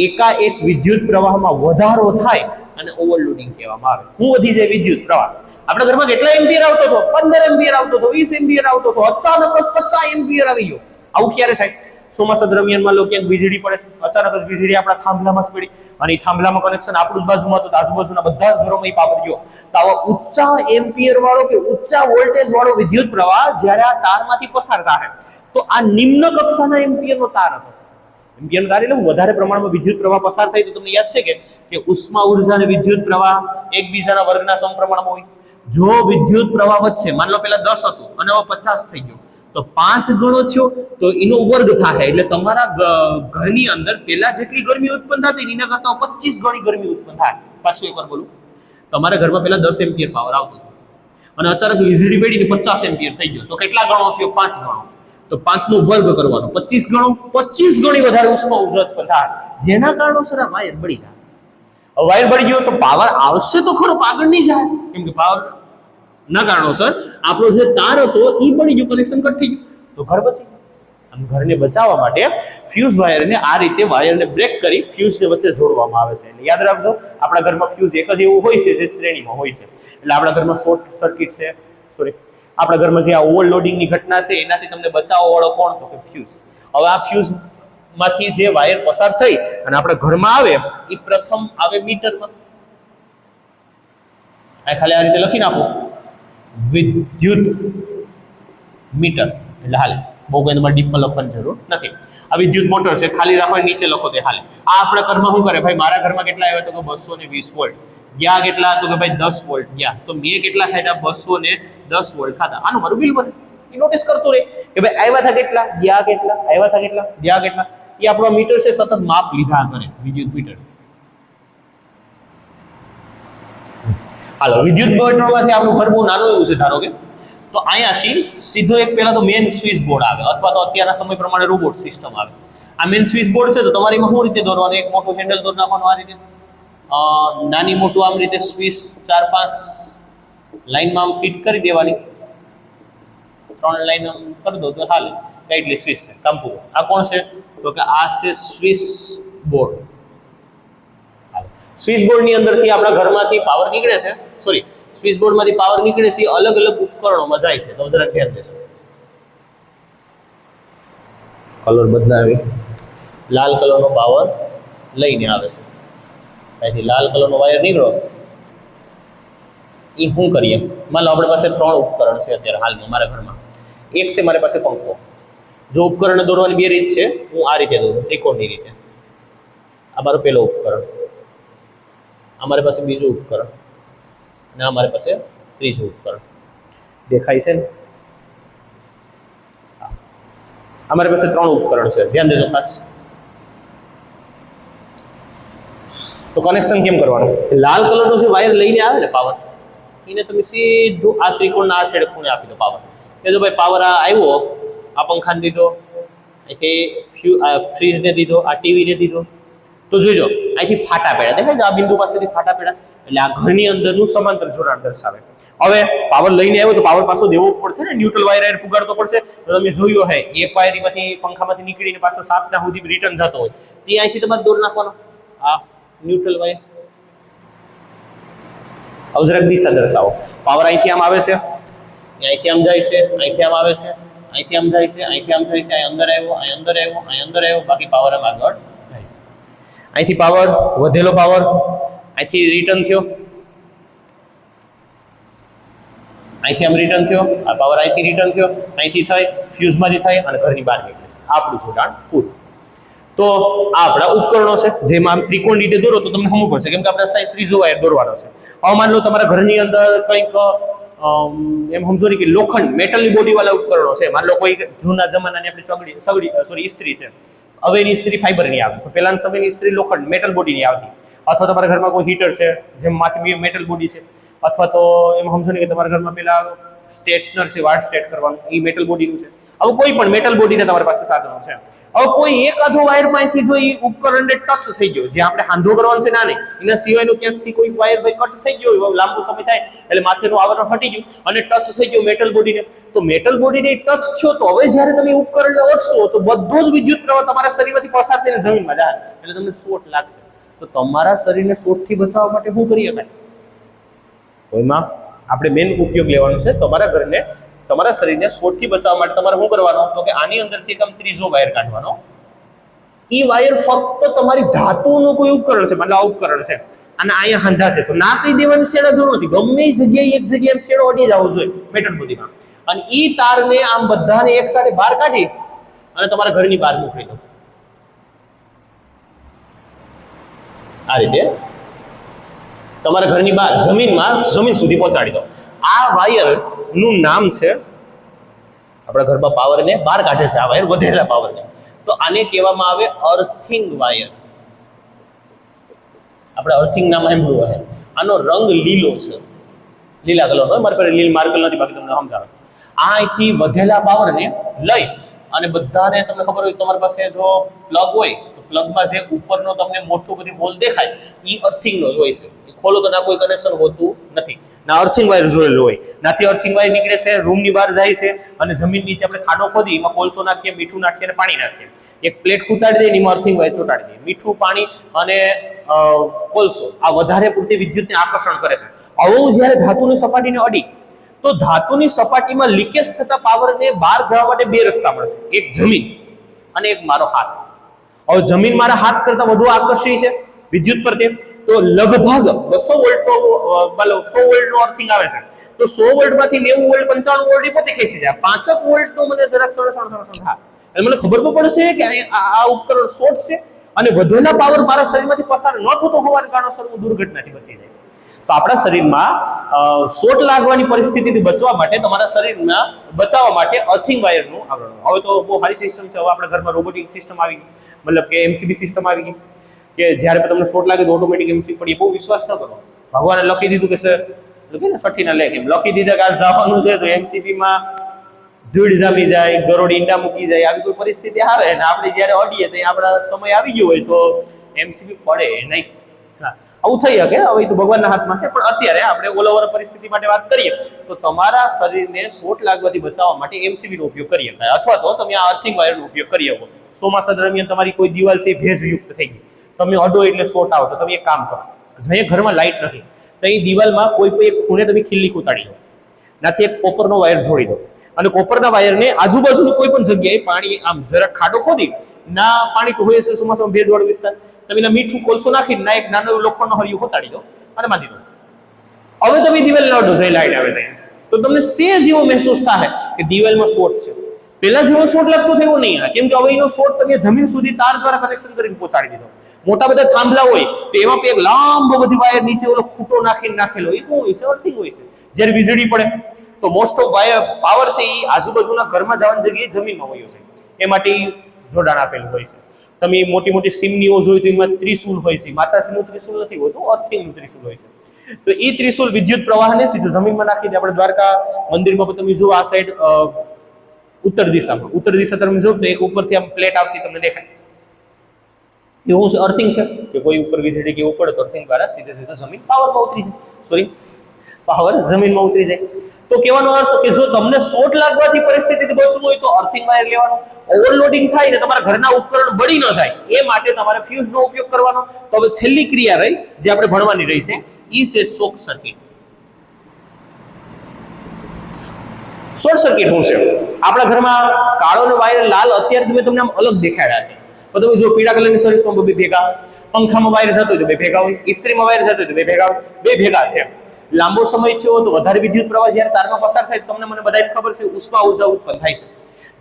એકાએક વિદ્યુત પ્રવાહમાં વધારો થાય અને ઓવરલોડિંગ કહેવામાં આવે. શું વધી જાય વિદ્યુત પ્રવાહ? આપણા ઘરમાં કેટલા એમ્પિયર આવતો હતો? 15 એમ્પિયર આવતો હતો, 20 એમ્પિયર આવતો હતો, અચાનક જ 50 એમ્પિયર આવી ગયો. આવું ક્યારે થાય? ચોમાસા દરમિયાનમાં લોકો ક્યાંક વીજળી પડે છે, અચાનક જ વીજળી આપણા થાંભલામાં જ પડી અને એ થાંભલામાં કનેક્શન આપણું જ બાજુમાં હતું, આજુબાજુના બધા જ ઘરોમાં એ પાવર ગયો. તો આવા ઊંચા એમ્પિયર વાળો કે ઊંચા વોલ્ટેજ વાળો વિદ્યુત પ્રવાહ જ્યારે આ તારમાંથી પસાર થાય તો આ નિમ્ન કક્ષાના એમ્પિયરનો તાર હતો. એમ્પિયરનો તાર એટલે વધારે પ્રમાણમાં વિદ્યુત પ્રવાહ પસાર થાય તો તમને યાદ છે કે ઉષ્મા ઉર્જા અને વિદ્યુત પ્રવાહ એકબીજાના વર્ગના સમપ્રમાણમાં હોય. જો વિદ્યુત પ્રવાહ વચ્ચે માન લો પેલા 10 હતું અને હવે 50 થઈ ગયો તો 5 ગણો થયો તો એનો વર્ગ થાય, એટલે તમારા ઘરની અંદર પેલા જેટલી ગરમી ઉત્પન્ન થતી એના કરતા 25 ગણી ગરમી ઉત્પન્ન થાય. પાછું એકવાર બોલું, તમારા ઘરમાં પેલા 10 એમ્પિયર પાવર આવતો હતો અને અચાનક વીજળી પડીને 50 એમ્પિયર થઈ ગયો તો કેટલા ગણો થયો? 5 ગણો. તો 5 નો વર્ગ કરવાનો, 25 ગણો, 25 ગણી વધારે ઉષ્મા ઉર્જા ઉત્પન્ન થાય, જેના કારણોસર આ વાયર બળી જાય. વાયર બળી ગયો તો પાવર આવશે તો ખરો, આગળ નહીં જાય, કેમ કે પાવર ના કારણોસર આપણો જે તાર હતો એ પડી ગયો, કનેક્શન કટ થઈ ગયું, તો ઘર બચી ગયું. આમ ઘરને બચાવવા માટે ફ્યુઝ વાયરને આ રીતે વાયરને બ્રેક કરી ફ્યુઝને વચ્ચે જોડવામાં આવે છે. એટલે યાદ રાખજો, આપણા ઘરમાં ફ્યુઝ એક જ એવું હોય છે જે શ્રેણીમાં હોય છે. એટલે આપણા ઘરમાં શોર્ટ સર્કિટ છે, સોરી, આપણા ઘરમાં જે આ ઓવરલોડિંગની ઘટના છે એનાથી તમને બચાવવા વાળો કોણ? તો કે ફ્યુઝ. હવે આ ફ્યુઝ માંથી જે વાયર પસાર થઈ અને આપણા ઘરમાં આવે એ પ્રથમ આવે મીટરમાં. આ ખાલી આ રીતે લખી નાખો, વિદ્યુત મીટર, એટલે હાલે. બહુ કઈ તમારે ડીપમાં લખવાની જરૂર નથી. આ વિદ્યુત મોટર છે, ખાલી રાખવાની નીચે લખો તે હાલે. આ આપણા ઘરમાં શું કરે ભાઈ? મારા ઘરમાં કેટલા આવ્યા? તો કે 220 વોલ્ટ. ગયા કેટલા? તો કે ભાઈ 10 વોલ્ટ ગયા. તો મેં કેટલા ખાધા? 210 વોલ્ટ ખાધા. આનું મારું બિલ બને. એ નોટિસ કરતો રહે કે ભાઈ આવ્યા હતા કેટલા, ગયા કેટલા, આવ્યા હતા કેટલા, ગયા કેટલા. એ આપણો મીટર છે સતત માપ લીધા કરે, વિદ્યુત મીટર. હાલો, વિદ્યુત મોટરમાંથી આપણું ઘર બહુ નાનું એવું છે ધારો કે, તો અહીંયાથી સીધો એક પહેલા તો મેન સ્વિચ બોર્ડ આવે, અથવા તો અત્યારના સમય પ્રમાણે રોબોટ સિસ્ટમ આવે. આ મેન સ્વિચ બોર્ડ છે, તો તમારે એમાં શું રીતે દોરવાનું? એક મોટું હેન્ડલ દોર નાખવાનું આ રીતે, નાની મોટું આમ રીતે સ્વિચ 4-5 લાઈનમાં આમ ફિટ કરી દેવાની. 3 લાઈન આમ કરી દો તો હાલે. કેટલી સ્વિચ છે, કામ પૂરું. આ કોણ છે? તો કે આ છે સ્વિચ બોર્ડ. સ્વિચ બોર્ડની અંદરથી આપણા ઘરમાંથી પાવર નીકળે છે, સોરી, સ્વિચ બોર્ડમાંથી પાવર નીકળે છે અલગ અલગ ઉપકરણોમાં જાય છે. તો જરા ધ્યાન દેજો. કલર બદલાવી, લાલ કલરનો પાવર લઈને આવે છે. અહીંથી લાલ કલરનો વાયર નીકળો, એ શું કરીએ? માનો આપણી પાસે 3 ઉપકરણ છે અત્યારે હાલમાં મારા ઘરમાં. એક છે મારી પાસે પંખો. જો ઉપકરણને દોરવાની 2 રીત છે, હું આ રીતે દોરું, ત્રિકોણની રીતે. આ મારું પહેલો ઉપકરણ, અમારી પાસે બીજું ઉપકરણ, અને અમારી પાસે ત્રીજું ઉપકરણ. દેખાય છે ને? અમારી પાસે 3 ઉપકરણ છે, ધ્યાન દેજો ખાસ. તો કનેક્શન કેમ કરવાનું? લાલ કલરનો જે વાયર લઈને આવે ને પાવર, એને તમે સીધું આ ત્રિકોણના આ સાઈડે ખૂણે આપી દો પાવર. કે જો ભાઈ પાવર આ આવ્યો, આ પંખાને દીધો, અહીંથી ફ્રીજને દીધો, આ ટીવીને દીધો, તો જોઈજો અહીંથી ફાટા પડ્યા, દેખાય છે? આ બિંદુ પાસેથી ફાટા પડ્યા, એટલે આ ઘરની અંદરનું સમાંતર જોડાણ દર્શાવે. હવે પાવર લઈને આવ્યો તો પાવર પાછો દેવો પડશે ને, ન્યુટ્રલ વાયર પુગાડતો પડશે. તો તમે જોયું હે, એક વાયરમાંથી પંખામાંથી નીકળીને પાછો 7 ના સુધી રિટર્ન જતો હોય, તે અહીંથી તમારે દોર નાખવાનો આ ન્યુટ્રલ વાયર. હવે જરાક દિશા દર્શાવો. પાવર અહીંથી આમ આવે છે, અહીંથી આમ જાય છે, અહીંથી આમ આવે છે, અહીંથી આમ જાય છે, અહીંથી આમ જાય છે, અહીં અંદર આવ્યો, અહીં અંદર આવ્યો, અહીં અંદર આવ્યો, બાકી પાવર આમ આગળ જાય છે. અહીંથી પાવર વધેલો પાવર અહીંથી રિટર્ન થયો, અહીંથી આમ રિટર્ન થયો, આ પાવર અહીંથી રિટર્ન થયો, અહીંથી થઈ ફ્યુઝમાંથી થઈ અને ઘરની બહાર નીકળે છે. આપણું જોડાણ પૂરું. તો આ આપણા ઉપકરણો છે, જેમાં આમ ત્રિકોણ રીતે દોરો તો તમને સમજવું પડશે, કેમ કે આપણે સાહેબ ત્રીજો વાયર દોરવાનો છે. હવે માન લો તમારા ઘરની અંદર કંઈક એમ સમજો ને કે લોખંડ મેટલની બોડી વાળા ઉપકરણો છે. માન લો કોઈ જૂના જમાનાની આપણી સગડી ઇસ્ત્રી છે, હવે એની ઇસ્ત્રી ફાઈબરની આવે, તો પહેલાના સમયની ઇસ્ત્રી લોખંડ મેટલ બોડીની આવતી. અથવા તમારા ઘરમાં કોઈ હીટર છે જેમ માથે મેટલ બોડી છે, અથવા તો એમ સમજો ને કે તમારા ઘરમાં પેલા સ્ટ્રેટનર છે, વાળ સ્ટ્રેટ કરવાનું, એ મેટલ બોડીનું છે. હવે કોઈ પણ મેટલ બોડીને તમારી પાસે સાધનો છે. હવે કોઈ એક આધો વાયરમાંથી જો એ ઉપકરણને ટચ થઈ ગયો, જે આપણે હાંધો કરવાનું છે ના નહીં, એના સિવાયનું ક્યાંકથી કોઈ વાયર ભાઈ કટ થઈ ગયો હોય, લાંબો સમય થાય એટલે માથેનું આવરણ હટી ગયું અને ટચ થઈ ગયું મેટલ બોડીને, તો મેટલ બોડીને ટચ થયો તો હવે જ્યારે તમે ઉપકરણને ઓળશો તો બધો જ વિદ્યુત પ્રવાહ તમારા શરીરમાંથી પસાર થઈને જમીનમાં જાય, એટલે તમને શોર્ટ લાગશે. તો તમારા શરીરને શોર્ટથી બચાવવા માટે શું કરી શકાય? કોઈમાં આપણે મેન ઉપયોગ લેવાનો છે તમારા ઘરને, તમારા શરીરને શોર્ટથી બચાવવા માટે તમારે શું કરવાનો? તો કે આની અંદરથી એક ત્રીજો વાયર કાઢવાનો. એ વાયર ફક્ત તમારી ધાતુનું કોઈ ઉપકરણ છે, મતલબ આ ઉપકરણ છે અને અહીંયા હાંધા છે, તો ના કહી દેવાની શેડા જરૂર નથી. ગમે એ જગ્યાએ એક જગ્યાએ શેડો અડી જવો જોઈએ મેટલ બોડીમાં, અને એ તારને આમ બધાને એક સાથે બહાર કાઢી અને તમારા ઘરની બહાર મોકલી દો. આ રીતે તમારા ઘરની બહાર જમીન સુધી પહોંચાડી દો. આ વાયર નું નામ છે, આપણા ઘરમાં પાવરને બહાર કાઢે છે આ વાયર, વધેલા પાવરને, તો આને કહેવામાં આવે અર્થિંગ વાયર. આપણે અર્થિંગ નામ સાંભળ્યું હશે. આનો રંગ લીલો છે, લીલા કલરનો. મારી પાસે લીલ માર્કર નથી, બાકી તમને સમજાવે. આ અહીંથી વધેલા પાવરને લઈ અને બધાને, તમને ખબર હોય તમારી પાસે જો પ્લગ હોય તો પ્લગમાં જે ઉપરનો તમને મોટું બધી હોલ દેખાય એ અર્થિંગનો જ હોય છે. ખોલો તો ના કોઈ કનેક્શન હોતું નથી, ના અર્થિંગ વાયર જોયેલું હોય, નાથી અર્થિંગ વાયર નીકળે છે, રૂમની બહાર જાય છે અને જમીન નીચે આપણે ખાડો ખોદી એમાં કોલસો નાખીએ, મીઠું નાખીએ અને પાણી નાખીએ, એક પ્લેટ કૂતાડી દઈએ એમાં અર્થિંગ વાયર ચોટાડી દઈએ. મીઠું, પાણી અને કોલસો આ વધારે પૂરતી વિદ્યુતને આકર્ષણ કરે છે. આવું જ્યારે ધાતુની સપાટીને અડી તો ધાતુની સપાટીમાં લીકેજ થતા પાવરને બહાર જવા માટે બે રસ્તા મળશે, એક જમીન અને એક મારો હાથ. હવે જમીન મારા હાથ કરતા વધુ આકર્ષી છે વિદ્યુત પ્રત્યે, તો લગભગ 200 વોલ્ટનો 100 વોલ્ટનો અર્થિંગ આવે છે, તો 100 વોલ્ટમાંથી 90 વોલ્ટ 95 વોલ્ટ પોતે ખેંચી જાય. 5 વોલ્ટનો મને જરાક સળસણ થાય એટલે મને ખબર પડશે કે આ ઉપકરણ શોર્ટ છે અને વધેલા પાવર મારા શરીરમાંથી પસાર ન થતો હોવાને કારણોસર હું દુર્ઘટનાથી બચી જાય. તો આપણા શરીરમાં શોર્ટ લાગવાની પરિસ્થિતિથી બચવા માટે, તમારા શરીરમાં બચાવવા માટે અર્થિંગ વાયરનું આવરણ. હવે તો બહુ સારી સિસ્ટમ છે. હવે આપણા ઘરમાં રોબોટિક સિસ્ટમ આવી ગઈ, મતલબ કે એમસીબી સિસ્ટમ આવી ગઈ કે જ્યારે તમને શોર્ટ લાગે તો ઓટોમેટિક એમસીબી પડી. બહુ વિશ્વાસ ન કરો. ભગવાને લખી દીધું કે સર સઠ્ઠીના લેખ એમ લખી દીધા કે આ જવાનું છે તો એમસીબીમાં ધૂળ જામી જાય, ગરોડી ઈંડા મૂકી જાય, આવી કોઈ પરિસ્થિતિ આવે ને આપણે જ્યારે અડીએ તો આપણા સમય આવી ગયો હોય તો એમસીબી પડે નહીં. આવું થઈ શકે, હવે તો ભગવાનના હાથમાં છે. પણ અત્યારે આપણે ઓલ ઓવર પરિસ્થિતિ માટે વાત કરીએ તો તમારા શરીરને શોર્ટ લાગવાથી બચાવવા માટે એમસીબીનો ઉપયોગ કરી શકાય, અથવા તો તમે આ અર્થિંગ વાયરનો ઉપયોગ કરી શકો. ચોમાસા દરમિયાન તમારી કોઈ દિવાલ છે ભેજયુક્ત થઈ ગઈ, તમે અડો એટલે શોર્ટ આવો, તો તમે એક કામ કરો, જે ઘરમાં લાઇટ નથી તો એ દિવાલમાં કોઈ પણ એક ખૂણે તમે ખીલ્લી કૂતાડી દો, નાથી એક કોપરનો વાયર જોડી દો અને કોપરના વાયરને આજુબાજુની કોઈ પણ જગ્યાએ પાણી આમ જરાક ખાડો ખોદી, ના પાણી તો હોય છે ચોમાસામાં ભેજવાળો વિસ્તાર, તમે મીઠું કોલસો નાખીને ના એક નાનો લોખંડનો હરિયો ખોતાડી દો અને બાંધી દો. હવે તમે દિવાલને અડો જઈ લાઈટ આવે તો તમને સેજ એવો મહેસૂસ થાય કે દિવાલમાં શોર્ટ છે. પહેલા જેવો શોર્ટ લાગતો થયો નહીં, કેમ કે હવે એનો શોર્ટ તમે જમીન સુધી તાર દ્વારા કનેક્શન કરીને પહોંચાડી દીધો. મોટા બધા થાંભલા હોય તો એમાં એક લાંબો બધી વાયર નીચે ઓલો ખૂટો નાખીને નાખેલો, એ શું હોય છે? અર્થિંગ હોય છે. જ્યારે વીજળી પડે તો મોસ્ટ ઓફ વાયર પાવર છે એ આજુબાજુના ઘરમાં જવાની જગ્યાએ જમીનમાં વયો છે, એ માટે જોડાણ આપેલું હોય છે. તમે મોટી મોટી સિમનીઓ જોઈ તો એમાં ત્રિશુલ હોય છે, માતાશ્રીનું ત્રિશુલ નથી હોતું, અર્થિંગનું ત્રિશુલ હોય છે. તો એ ત્રિશુલ વિદ્યુત પ્રવાહને સીધું જમીનમાં નાખી દે. આપણે દ્વારકા મંદિરમાં પણ તમે જુઓ આ સાઈડ ઉત્તર દિશા તમે જો તો ઉપરથી આમ પ્લેટ આવતી તમને દેખાય, એવું છે અર્થિંગ છે કે કોઈ ઉપર વીજળી કે એવું પડે તો અર્થિંગ દ્વારા સીધે જમીન પાવરમાં ઉતરી જાય, પાવર જમીનમાં ઉતરી જાય. તો કહેવાનો અર્થ કે જો તમને શોર્ટ લાગવાથી પરિસ્થિતિથી બચવું હોય તો અર્થિંગ વાયર લેવાનો. ઓવરલોડિંગ થાય ને તમારા ઘરના ઉપકરણ બળી ન જાય એ માટે તમારે ફ્યુઝનો ઉપયોગ કરવાનો. તો હવે છેલ્લી ક્રિયા રહી જે આપણે ભણવાની રહી છે એ છે શોર્ટ સર્કિટ. શોર્ટ સર્કિટ શું છે? આપણા ઘરમાં કાળો ને વાયર લાલ અત્યારે મેં તમને આમ અલગ દેખાડ્યા છે, તો તમે જો પીળા કલરની સર્વિસમાં બે ભેગા, પંખામાં વાયર જતો હોય તો બે ભેગા હોય, ઇસ્ત્રીમાં વાયર જતો હોય તો બે ભેગા હોય, બે ભેગા છે. લાંબો સમય થયો તો વધારે વિદ્યુત પ્રવાહ જ્યારે તારમાં પસાર થાય તમને મને બધાને ખબર છે ઉષ્મા ઉર્જા ઉત્પન્ન થાય છે,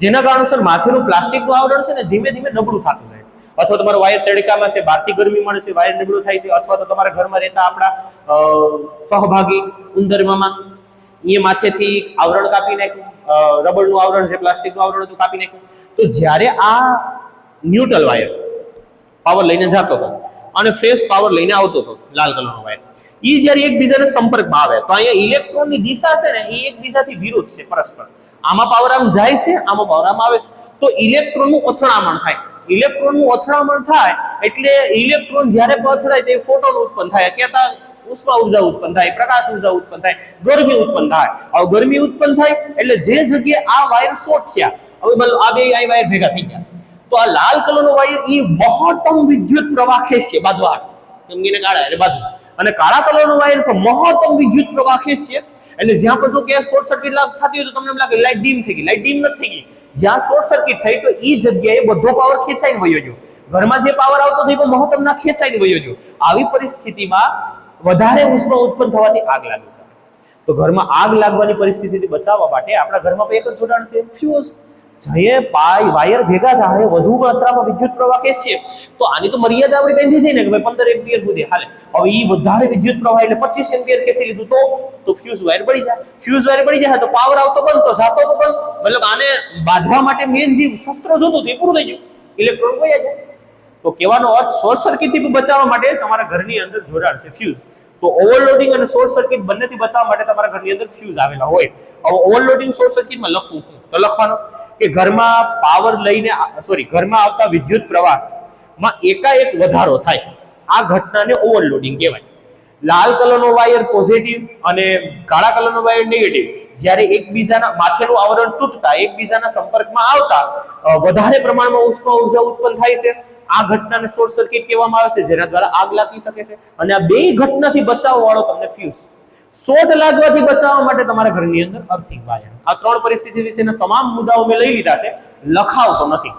જેના કારણસર માથેનું પ્લાસ્ટિકનું આવરણ છે ને ધીમે ધીમે નબળું થતું જાય, અથવા તમારો વાયર તડકામાં છે, બહારથી ગરમી મળે છે, વાયર નબળું થાય છે, અથવા તો તમારા ઘરમાં રહેતા આપણા સહભાગી ઉંદર મામા એ માથેથી આવરણ કાપી નાખ્યું, રબરનું આવરણ છે, પ્લાસ્ટિકનું આવરણ હતું કાપી નાખ્યું. તો જ્યારે આ ન્યુટ્રલ વાયર પાવર લઈને જતો હતો અને ફ્રેશ પાવર લઈને આવતો હતો લાલ કલરનો વાયર, એ જ્યારે એકબીજાને સંપર્કમાં આવે તો અહીંયા ઇલેક્ટ્રોનની દિશા છે ને એ એકબીજાથી વિરુદ્ધ છે પરસ્પર. આમાં પાવર આમ જાય છે, આમાં પાવર આમ આવે છે, તો ઇલેક્ટ્રોનનું અથડામણ થાય. ઇલેક્ટ્રોનનું અથડામણ થાય એટલે ઇલેક્ટ્રોન જ્યારે અથડાય તે ફોટોન ઉત્પન્ન થાય, કહેતા ઉષ્મા ઉર્જા ઉત્પન્ન થાય, પ્રકાશ ઉર્જા ઉત્પન્ન થાય, ગરમી ઉત્પન્ન થાય. હવે ગરમી ઉત્પન્ન થાય એટલે જે જગ્યાએ આ વાયર શોર્ટ થયા, હવે આ બે વાયર ભેગા થઈ ગયા, તો આ લાલ કલરનો વાયર એ મહત્તમ વિદ્યુત પ્રવાહ ખેંચશે બાજુ સમજીને કાઢા એટલે બાજુ, અને કાળા કલરનો વાયર તો મહત્તમ વિદ્યુત પ્રવાહ ખેંચશે. એટલે જ્યાં પણ જો કે શોર્ટ સર્કિટ થતી હોય તો તમને એમ લાગે લાઈટ ડીમ થઈ ગઈ, લાઈટ ડીમ નથી થઈ ગઈ. જ્યાં શોર્ટ સર્કિટ થઈ તો એ જગ્યાએ બધો પાવર ખેંચાઈને વયો ગયો, ઘરમાં જે પાવર આવતો હતો એ પણ મહત્તમ ના ખેંચાઈને વયો ગયો. આવી પરિસ્થિતિમાં વધારે ઉષ્મા ઉત્પન્ન થવાથી આગ લાગી શકે. તો ઘરમાં આગ લાગવાની પરિસ્થિતિથી બચાવવા માટે આપણા ઘરમાં એક જ જોડાણ છે, ફ્યુઝ. જે વાયર ભેગા થાય વધુ માત્રામાં વિદ્યુત પ્રવાહ ખેંચશે તો આની તો મર્યાદા આપણી બાંધી થઈ ને કે ભાઈ 15 એમ્પિયર સુધી હાલે. હવે એ વધારે વિદ્યુત પ્રવાહ એટલે 25 એમ્પિયર ખેંચી લીધું તો ફ્યુઝ વાયર બળી જાય. ફ્યુઝ વાયર બળી જાય તો પાવર આવતો બંધ, તો જાતો તો બંધ. મતલબ આને બાંધવા માટે મેન જે શસ્ત્ર જોતું એ પૂરું થઈ ગયું, ઇલેક્ટ્રોન વયા જાય. તો કહેવાનો અર્થ શોર્ટ સર્કિટથી બચાવવા માટે તમારા ઘરની અંદર જોડાણ છે ફ્યુઝ. તો ઓવરલોડિંગ અને શોર્ટ સર્કિટ બંનેથી બચાવવા માટે તમારા ઘરની અંદર ફ્યુઝ આવેલા હોય. હવે ઓવરલોડિંગ શોર્ટ સર્કિટમાં લખવું તો લખવાનું કે ઘરમાં આવતા વિદ્યુત પ્રવાહ માં એકાએક વધારો થાય, આ ઘટનાને ઓવરલોડિંગ કહેવાય. લાલ કલરનો વાયર પોઝિટિવ અને કાળા કલરનો વાયર નેગેટિવ, જ્યારે એકબીજાના માથેનું આવરણ તૂટતા એકબીજાના સંપર્કમાં આવતા વધારે પ્રમાણમાં ઉષ્મા ઉર્જા ઉત્પન્ન થાય છે. આ ઘટનાને શોર્ટ સર્કિટ કહેવામાં આવે છે, જેના દ્વારા આગ લાગી શકે છે. અને આ બે ઘટનાથી બચાવવા વાળો તમને ફ્યુઝ. શોર્ટ લાગવાથી બચાવવા માટે તમારા ઘરની અંદર અર્થિંગ વાયર. આ ત્રણ પરિસ્થિતિ વિશેના તમામ મુદ્દાઓ મેં લઈ લીધા છે, લખાવશો નથી,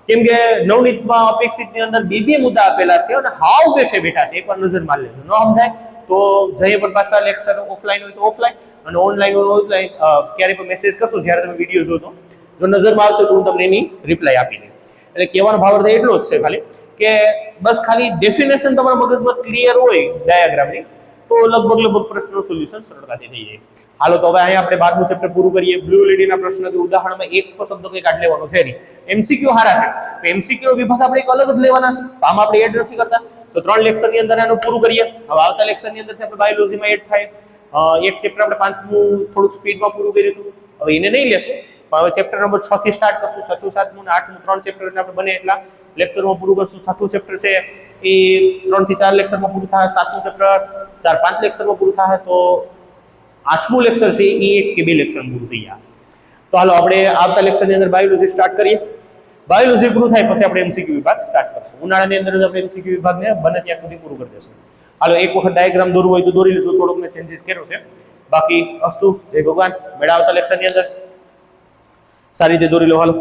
કેમ કે નવનીતમાં અપેક્ષિતની અંદર બે મુદ્દા આપેલા છે અને હાવ બેઠે બેઠા છે. એકવાર નજર મારી લેજો, ન સમજાય તો જઈએ પણ પાછા લેક્ચર ઓફલાઈન હોય તો ઓફલાઈન અને ઓનલાઈન હોય ઓનલાઈન ક્યારે પણ મેસેજ કરશો જ્યારે તમે વિડીયો જોતો, જો નજરમાં આવશે તો હું તમને એની રિપ્લાય આપી દઈશ. એટલે કહેવાનો ભાવાર્થ એટલો જ છે ખાલી કે બસ ખાલી ડેફિનેશન તમારા મગજમાં ક્લિયર હોય ડાયાગ્રામની તો લગભગ પ્રશ્નનું સોલ્યુશન સરળતાથી થઈ જાય. હાલો તો હવે અહીંયા આપણે 12મું ચેપ્ટર પૂરું કરીએ. બ્લુ લેડીના પ્રશ્નથી ઉદાહરણમાં એક પણ શબ્દ કંઈ કાઢ લેવાનો છે નહીં. એમસીક્યુ હારા છે તો એમસીક્યુ વિભાગ આપણે એક અલગ જ લેવાના છે, આમાં આપણે એડ નથી કરતા. તો 3 લેક્ચરની અંદર આનું પૂરું કરીએ. હવે આવતા લેક્ચરની અંદર આપણે બાયોલોજીમાં એડ થાય. એક ચેપ્ટર આપણે 5મું થોડુંક સ્પીડમાં પૂરું કર્યું હતું, હવે એને નહીં લેશું, પણ હવે ચેપ્ટર નંબર 6 થી સ્ટાર્ટ કરશું. 6ઠું 7મું અને 8મું 3 ચેપ્ટર એટલે આપણે બને એટલા લેક્ચરમાં પૂરું કરશું. 6ઠું ચેપ્ટર છે એ 3 થી 4 લેક્ચરમાં પૂરું થાય. 7મું ચેપ્ટર 4-5 લેક્ચરમાં પૂરું થાય. તો 8મું લેક્ચર છે એ 1 કે 2 લેક્ચરમાં પૂરું થઈ જાય. તો હાલો આપણે આવતા લેક્ચરની અંદર બાયોલોજી સ્ટાર્ટ કરીએ. બાયોલોજી પૂરું થાય પછી આપણે એમસીક્યુ વિભાગ સ્ટાર્ટ કરશું. ઉનાળાની અંદર જ આપણે એમસીક્યુ વિભાગને બને ત્યાં સુધી પૂરું કરી દેશું. હાલો એક વખત ડાયાગ્રામ દોરવું હોય તો દોરી લઈશું, થોડોક મેં ચેન્જીસ કર્યો છે. બાકી અસ્તુ, જય ભગવાન. મેળા આવતા લેક્ચરની અંદર સારી રીતે દોરી લો. હાલો.